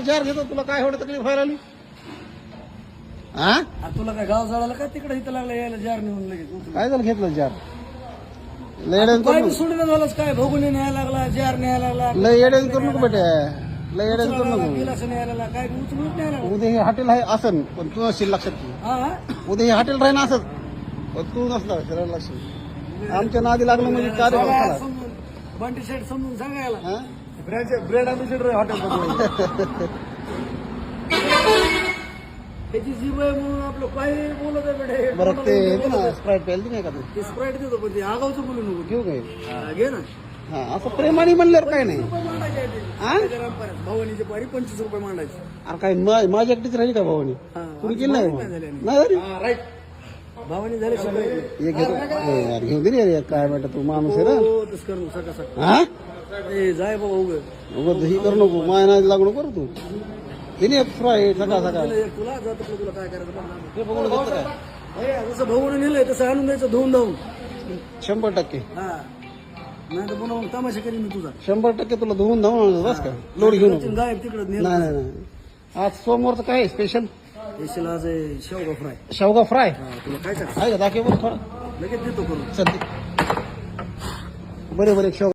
जार घेतो, तुला काय एवढं तकलीफ व्हायला लागली? हा तुला काय गाव जाळायला का तिकडे इथं लागला यायला जार नेऊन लगेच काय झालं घेतलं जार? लय येड्यान काय करू सोडून झालंच काय भोगुनी न्यायला लागला जार न्यायला लागला लय येड्यान करू नको बेटे, लय येड्यान करू नको. गिलास न्यायला लागला काय उचलून न्यायला लागला. उद्या हे हॉटेल आहे असं, पण तू नसशील लक्षात ठेव. हा उद्या हे हॉटेल राहीन असंच, पण तू नसला लक्षात. आमच्या नादी लागलं म्हणजे कार्य झाला. समजून बंटी शेट समजून सांगायला हा? ब्रेड अँबॅसेडर हॉटेल त्याची जीव आहे म्हणून आपलं काय बोलत आहे बेटे. बरं ते येतो ना स्प्राईट प्यायला नाही का तू? ते स्प्राईट देतो पण ते आगावचं बोलू नको. घेऊ काय? घे ना. हा असं प्रेमाने म्हणल्यावर काय नाही. रुपये मांडायचे आहे ते. हा? त्याच्या रामपाऱ्यात. भवानीचे पारी 25 रुपये मांडायचे. अरे काय माझी एकटीच राहिली का भावानी? हा. कुणी केलं नाही नाही मग? झाले नाही झाली? राईट भावानी झाले सगळे. हे घेतो यार, घेऊ दे रे यार, काय बेटा तू माणूस आहे ना. हो तसं करू सका सका हा जाय बाबा उगं उगाच ही करू नको, माया नादी लागू नको तू. तिने फ्राय सकाळ सकाळ तुला जातो तुला काय करायचं ते बघून घेतलं काय? हे, जसं भाऊने नेलंय तसं आणून द्यायचं धुवून धावून. 100%. हा नाही तर पुन्हा मग तमाशा करीन मी तुझा. 100% तुला धुवून धावून बस का, लोड घेऊ नको. गायब तिकडं नाही नाही नाही. आज सोमवारचं काय स्पेशल? स्पेशल आज आहे शेवगा फ्राय. शेवगा फ्राय तुला काय टाक आहे का? दाखव बरं थोडा लगेच देतो करून. सध्या. बरे बरे शेवगा